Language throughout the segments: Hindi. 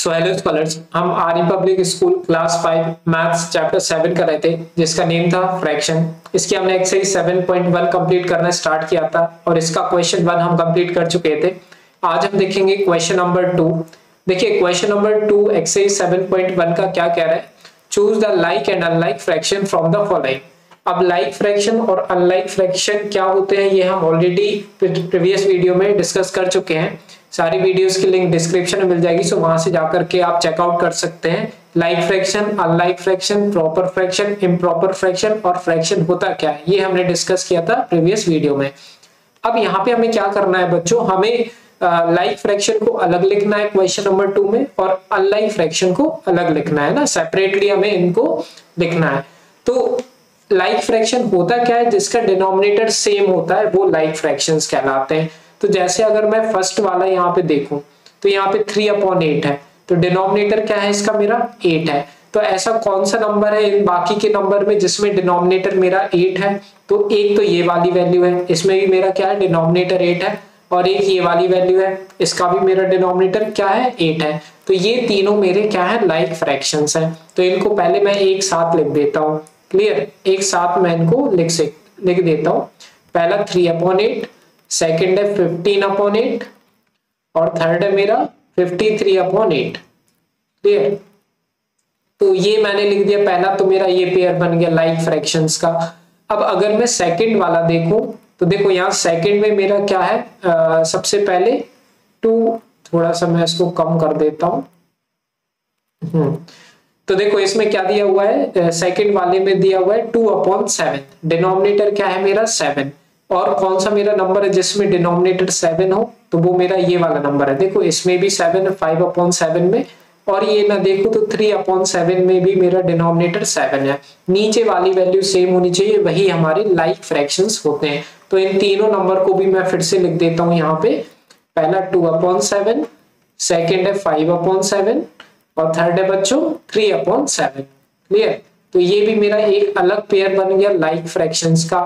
सो हेलो स्कॉलर्स, हम Arya public school class 5 maths chapter 7 कर रहे थे जिसका नेम था फ्रैक्शन। इसकी हमने एक्सरसाइज 7.1 कंप्लीट करना स्टार्ट किया था और इसका क्वेश्चन 1 हम कंप्लीट कर चुके थे। आज हम देखेंगे क्वेश्चन नंबर 2। देखिए क्वेश्चन नंबर 2 एक्सरसाइज 7.1 का क्या कह रहा है, choose the like and unlike fraction from the following. अब लाइक फ्रैक्शन और अनलाइक फ्रैक्शन क्या होते हैं ये हम ऑलरेडी प्रीवियस वीडियो में डिस्कस कर चुके हैं। सारी वीडियोस की लिंक डिस्क्रिप्शन में मिल जाएगी, सो वहां से जाकर के आप चेकआउट कर सकते हैं। Like fraction, unlike fraction, proper fraction, improper fraction और फ्रैक्शन होता क्या है ये हमने डिस्कस किया था प्रीवियस वीडियो में। अब यहाँ पे हमें क्या करना है बच्चों, हमें लाइक फ्रैक्शन को अलग लिखना है क्वेश्चन नंबर 2 में और अनलाइक फ्रैक्शन को अलग लिखना है ना, सेपरेटली हमें इनको लिखना है। तो लाइक फ्रैक्शन होता क्या है, जिसका डिनोमिनेटर सेम होता है वो लाइक फ्रैक्शंस कहलाते हैं। तो जैसे अगर मैं फर्स्ट वाला यहाँ पे देखूं तो यहाँ पे 3/8 है, तो डिनोमिनेटर क्या है इसका, मेरा 8 है। तो ऐसा कौन सा नंबर है इन बाकी के नंबर में जिसमें डिनोमिनेटर मेरा 8 है, तो एक तो ये वाली वैल्यू है, इसमें भी मेरा क्या है डिनोमिनेटर 8 है, और एक ये वाली वैल्यू है, इसका भी मेरा डिनोमिनेटर क्या है 8 है। तो ये तीनों मेरे क्या है लाइक फ्रैक्शंस हैं। तो इनको पहले मैं एक साथ लिख देता हूँ, क्लियर, एक साथ मैं इनको लिख देता हूँ। पहला 3/8, सेकंड है 15/8 और थर्ड है मेरा 53/8, क्लियर। तो ये मैंने लिख दिया पहला, तो मेरा ये पेयर बन गया लाइक फ्रैक्शंस का। अब अगर मैं सेकंड वाला देखूं तो देखो यहाँ सेकंड में मेरा क्या है, सबसे पहले 2, थोड़ा सा मैं इसको कम कर देता हूं। तो देखो इसमें क्या दिया हुआ है, सेकंड वाले में दिया हुआ है 2/7, डिनोमिनेटर क्या है मेरा 7, और कौन सा मेरा नंबर है जिसमें डिनोमिनेटर 7 हो, तो वो मेरा ये वाला नंबर है। देखो इसमें भी 7 है 5/7 में, और ये मैं देखूं तो 3/7 में भी मेरा डिनोमिनेटर 7 है। नीचे वाली वैल्यू सेम होनी चाहिए, वही हमारे लाइक फ्रैक्शंस होते हैं। तो इन तीनों नंबर को भी मैं फिर से लिख देता हूं यहाँ पे, पहला 2/7, सेकेंड है 5/7 और थर्ड है बच्चों 3/7, क्लियर। तो ये भी मेरा एक अलग पेयर बन गया लाइक फ्रैक्शंस का।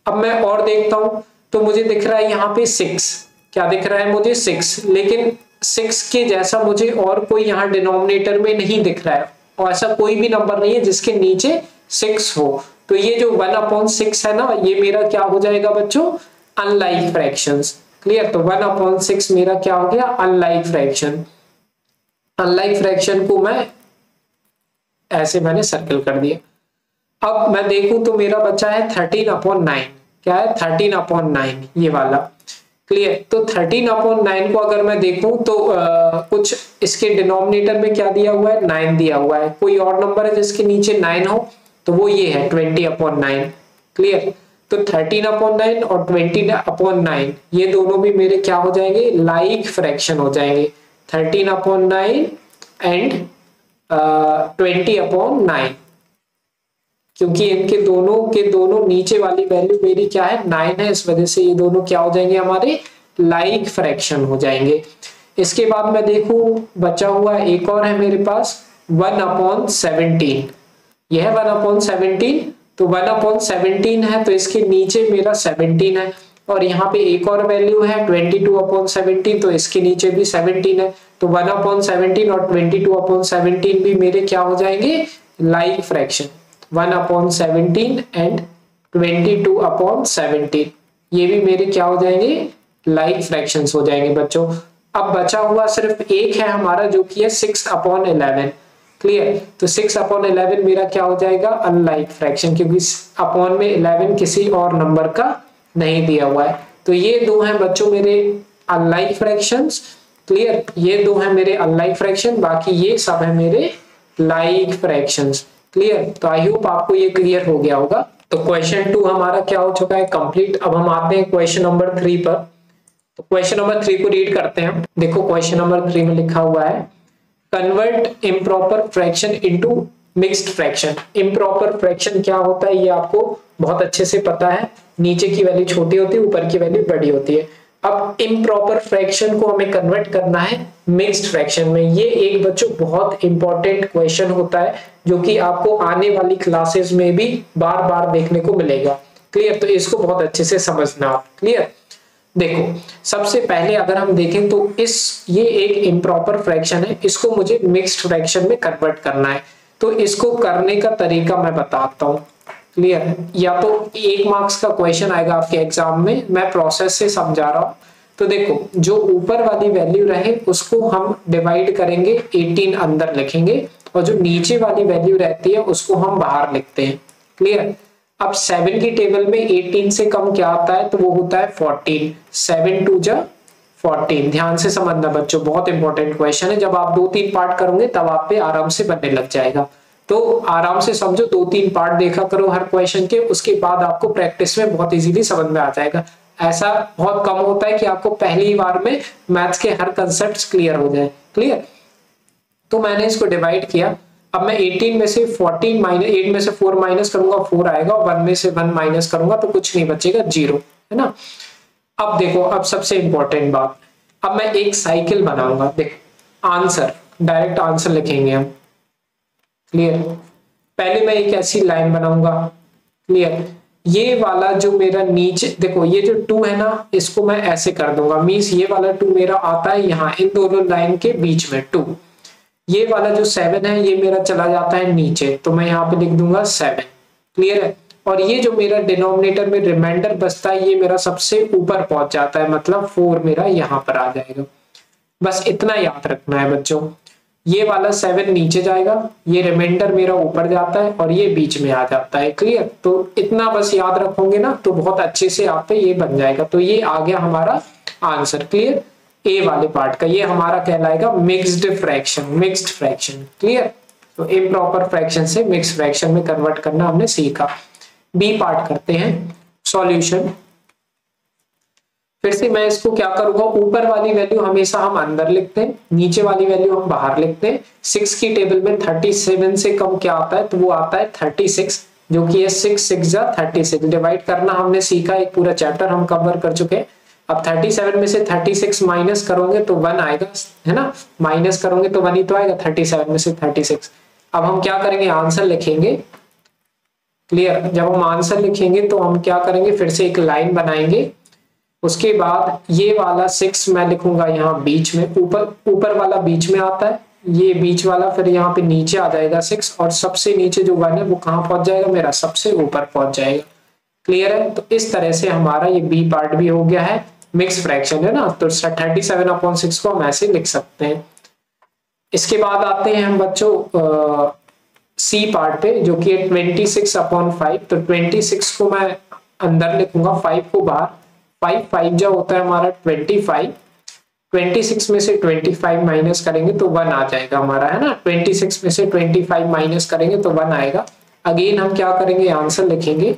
अब मैं और देखता हूं तो मुझे दिख रहा है यहाँ पे 6, क्या दिख रहा है मुझे 6, लेकिन 6 के जैसा मुझे और कोई यहाँ डिनोमिनेटर में नहीं दिख रहा है, और ऐसा कोई भी नंबर नहीं है जिसके नीचे 6 हो। तो ये जो 1/6 है ना, ये मेरा क्या हो जाएगा बच्चों, अनलाइक फ्रैक्शंस, क्लियर। तो 1/6 मेरा क्या हो गया, अनलाइक फ्रैक्शन। अनलाइक फ्रैक्शन को मैं ऐसे मैंने सर्कल कर दिया। अब मैं देखूं तो मेरा बचा है 13/9, क्या है 13/9 ये वाला, क्लियर। तो 13/9 को अगर मैं देखूं तो कुछ इसके डिनोमिनेटर में क्या दिया हुआ है, 9 दिया हुआ है। कोई और नंबर है जिसके नीचे 9 हो तो वो ये है 20/9, क्लियर। तो 13/9 और 20/9 ये दोनों भी मेरे क्या हो जाएंगे, लाइक फ्रैक्शन हो जाएंगे। 13/9 एंड 20/9, क्योंकि इनके दोनों के दोनों नीचे वाली वैल्यू मेरी क्या है 9 है, इस वजह से ये दोनों क्या हो जाएंगे हमारे लाइक फ्रैक्शन हो जाएंगे। इसके बाद मैं देखूं बचा हुआ एक और है मेरे पास 1/17, यह है 1/17। तो 1/17 है तो इसके नीचे मेरा 17 है, और यहाँ पे एक और वैल्यू है 22/17, तो इसके नीचे भी 17 है। तो 1/17 और 22/17 भी मेरे क्या हो जाएंगे लाइक फ्रैक्शन। 1/17 एंड 22/17 ये भी मेरे क्या हो जाएंगे लाइक फ्रैक्शंस हो जाएंगे बच्चों। अब बचा हुआ सिर्फ एक है हमारा जो कि है 6/11, क्लियर। तो 6/11 मेरा क्या हो जाएगा अनलाइक फ्रैक्शन, क्योंकि अपॉन में 11 किसी और नंबर का नहीं दिया हुआ है। तो ये दो हैं बच्चों मेरे अनलाइक फ्रैक्शंस, क्लियर। ये दो हैं मेरे अनलाइक फ्रैक्शन, बाकी ये सब है मेरे लाइक फ्रैक्शंस, क्लियर। तो आई होप आपको ये क्लियर हो गया होगा। तो क्वेश्चन 2 हमारा क्या हो चुका है कंप्लीट। अब हम आते हैं क्वेश्चन नंबर 3 पर। तो क्वेश्चन नंबर 3 को रीड करते हैं। देखो क्वेश्चन नंबर 3 में लिखा हुआ है, convert improper fraction into mixed fraction. Improper fraction क्या होता है ये आपको बहुत अच्छे से पता है, नीचे की वैल्यू छोटी होती है, ऊपर की वैल्यू बड़ी होती है। अब इम्प्रॉपर फ्रैक्शन को हमें कन्वर्ट करना है मिक्स्ड फ्रैक्शन में। ये एक बच्चों बहुत इंपॉर्टेंट क्वेश्चन होता है जो कि आपको आने वाली क्लासेस में भी बार बार देखने को मिलेगा, क्लियर। तो इसको बहुत अच्छे से समझना आप, क्लियर। देखो सबसे पहले अगर हम देखें तो ये एक इम्प्रॉपर फ्रैक्शन है, इसको मुझे मिक्स्ड फ्रैक्शन में कन्वर्ट करना है। तो इसको करने का तरीका मैं बताता हूँ, क्लियर। या तो 1 मार्क्स का क्वेश्चन आएगा आपके एग्जाम में, मैं प्रोसेस से समझा रहा हूँ। तो देखो जो ऊपर वाली वैल्यू रहे उसको हम डिवाइड करेंगे, 18 अंदर लिखेंगे, और जो नीचे वाली वैल्यू रहती है उसको हम बाहर लिखते हैं, क्लियर। अब 7 की टेबल में 18 से कम क्या आता है, तो वो होता है 14। 7 2 जा 14। ध्यान से समझना बच्चों, बहुत इंपॉर्टेंट क्वेश्चन है। जब आप 2-3 पार्ट करोगे तब आप पे आराम से बनने लग जाएगा। तो आराम से समझो, 2-3 पार्ट देखा करो हर क्वेश्चन के, उसके बाद आपको प्रैक्टिस में बहुत इजीली समझ में आ जाएगा। ऐसा बहुत कम होता है कि आपको पहली बार में मैथ्स के हर कंसेप्ट क्लियर हो जाए, क्लियर। तो मैंने इसको डिवाइड किया। अब मैं 18 में से 14 माइनस 8 में से 4 माइनस करूंगा, 4 आएगा, और 1 में से 1 माइनस करूंगा तो कुछ नहीं बचेगा, 0, है ना। अब देखो, अब सबसे इंपॉर्टेंट बात, अब मैं एक साइकिल बनाऊंगा। देखो आंसर, डायरेक्ट आंसर लिखेंगे हम, क्लियर। पहले मैं एक ऐसी लाइन बनाऊंगा, क्लियर। ये वाला जो मेरा नीचे, देखो ये जो 2 है ना, इसको मैं ऐसे कर दूंगा, मींस ये वाला 2 मेरा आता है यहाँ इन दोनों लाइन के बीच में 2। ये वाला जो 7 है ये मेरा चला जाता है नीचे, तो मैं यहाँ पे लिख दूंगा 7, क्लियर है। और ये जो मेरा डिनोमिनेटर में रिमाइंडर बचता है ये मेरा सबसे ऊपर पहुंच जाता है, मतलब 4 मेरा यहाँ पर आ जाएगा। बस इतना याद रखना है बच्चों, ये वाला 7 नीचे जाएगा, ये रिमाइंडर मेरा ऊपर जाता है, और ये बीच में आ जाता है, क्लियर। तो इतना बस याद रखोगे ना तो बहुत अच्छे से आप पे ये बन जाएगा। तो ये आ गया हमारा आंसर, क्लियर। ए वाले पार्ट का ये हमारा कहलाएगा mixed fraction, mixed fraction, clear. तो इम्प्रॉपर फ्रैक्शन से मिक्स्ड फ्रैक्शन में कन्वर्ट करना हमने सीखा। बी पार्ट करते हैं, सॉल्यूशन। फिर से मैं इसको क्या करूंगा, ऊपर वाली वैल्यू हमेशा हम अंदर लिखते हैं, नीचे वाली वैल्यू हम बाहर लिखते हैं। 6 की टेबल में 37 से कम क्या आता है, तो वो आता है 36, जो कि है 6 6 जा 36। डिवाइड करना हमने सीखा, एक पूरा चैप्टर हम कवर कर चुके हैं। अब 37 में से 36 माइनस करोगे तो 1 आएगा, है ना। माइनस करोगे तो 1 ही तो आएगा 37 में से 36। अब हम क्या करेंगे, आंसर लिखेंगे, क्लियर। जब हम आंसर लिखेंगे तो हम क्या करेंगे, फिर से एक लाइन बनाएंगे। उसके बाद ये वाला 6 मैं लिखूंगा यहाँ बीच में, ऊपर वाला बीच में आता है, ये बीच वाला फिर यहाँ पे नीचे आ जाएगा 6, और सबसे नीचे जो 1 है वो कहाँ पहुंच जाएगा, मेरा सबसे ऊपर पहुंच जाएगा, क्लियर है। तो इस तरह से हमारा ये बी पार्ट भी हो गया है, मिक्स फ्रैक्शन है ना, तो 37/6 को हम ऐसे लिख सकते हैं। इसके बाद आते हैं हम बच्चों सी पार्ट पे, जो कि 26/5। तो 26 को मैं अंदर लिखूंगा, 5 को बाहर। 5 5 जो होता है हमारा 25। 26 में से 25 माइनस करेंगे तो 1 आ जाएगा हमारा, है ना। 26 में से 25 माइनस करेंगे तो 1 आएगा। अगेन हम क्या करेंगे, आंसर लिखेंगे।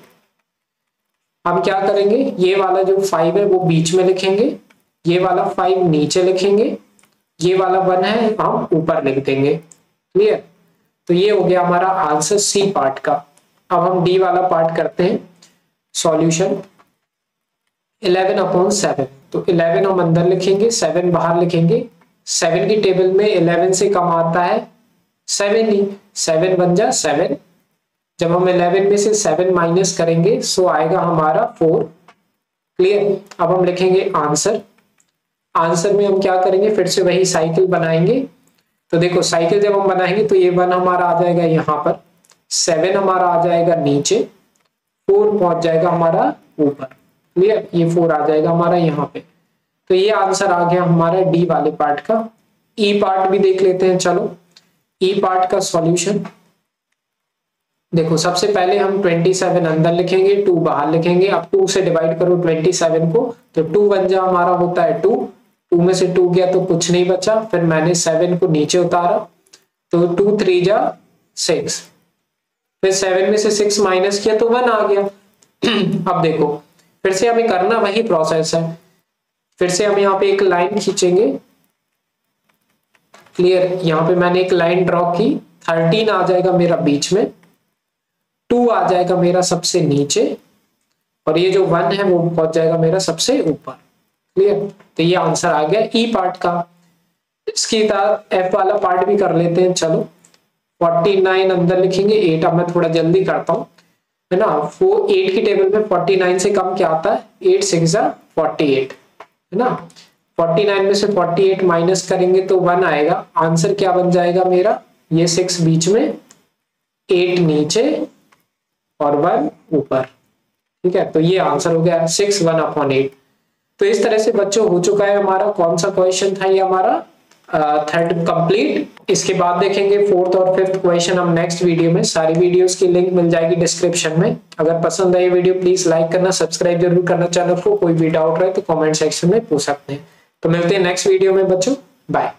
हम क्या करेंगे, ये वाला जो 5 है वो बीच में लिखेंगे, ये वाला 5 नीचे लिखेंगे, ये वाला 1 है हम ऊपर लिख देंगे, क्लियर। तो ये हो गया हमारा आंसर सी पार्ट का। अब हम डी वाला पार्ट करते हैं, सॉल्यूशन। 11/7, तो 11 हम अंदर लिखेंगे, 7 बाहर लिखेंगे। 7 की टेबल में 11 से कम आता है 7 ही, 7 बन जा 7। जब हम 11 में से 7 माइनस करेंगे सो आएगा हमारा 4, क्लियर। अब हम लिखेंगे आंसर। आंसर में हम क्या करेंगे, फिर से वही साइकिल बनाएंगे। तो देखो साइकिल जब हम बनाएंगे तो ये 1 हमारा आ जाएगा यहाँ पर, 7 हमारा आ जाएगा नीचे, 4 पहुंच जाएगा हमारा ऊपर, क्लियर। ये 4 आ जाएगा हमारा यहाँ पे। तो ये आंसर आ गया हमारा डी वाले पार्ट का। ई पार्ट भी देख लेते हैं, चलो। ई पार्ट का सॉल्यूशन देखो, सबसे पहले हम 27 अंदर लिखेंगे, 2 बाहर लिखेंगे। अब 2 से डिवाइड करो 27 को, तो 2 बन जा हमारा होता है 2। 2 में से 2 गया तो कुछ नहीं बचा, फिर मैंने 7 को नीचे उतारा, तो 2 3 जा 6। फिर 7 में से 6 माइनस किया तो 1 आ गया। अब देखो फिर से हमें करना वही प्रोसेस है। फिर से हम यहाँ पे एक लाइन खींचेंगे, क्लियर। यहाँ पे मैंने एक लाइन ड्रॉ की, 13 आ जाएगा मेरा बीच में, 2 आ जाएगा मेरा सबसे नीचे, और ये जो 1 है वो पहुंच जाएगा मेरा सबसे ऊपर, क्लियर। तो ये आंसर आ गया ई पार्ट का। इसके साथ एफ वाला पार्ट भी कर लेते हैं, चलो। 49 अंदर लिखेंगे, 8। अब मैं थोड़ा जल्दी करता हूँ, है ना। 8 की टेबल में 49 से कम क्या आता है, 8 6 48, है ना। 49 में से 48 माइनस करेंगे तो 1 आएगा। आंसर क्या बन जाएगा मेरा, ये 6 बीच में, 8 नीचे और 1 ऊपर। ठीक है, तो ये आंसर हो गया 6 1/8। तो इस तरह से बच्चों हो चुका है हमारा कौन सा क्वेश्चन था, ये हमारा थर्ड कंप्लीट। इसके बाद देखेंगे फोर्थ और फिफ्थ क्वेश्चन हम नेक्स्ट वीडियो में। सारी वीडियोस की लिंक मिल जाएगी डिस्क्रिप्शन में। अगर पसंद आए वीडियो प्लीज लाइक करना, सब्सक्राइब जरूर करना चैनल को। कोई भी डाउट रहे तो कमेंट सेक्शन में पूछ सकते हैं। तो मिलते हैं नेक्स्ट वीडियो में बच्चों, बाय।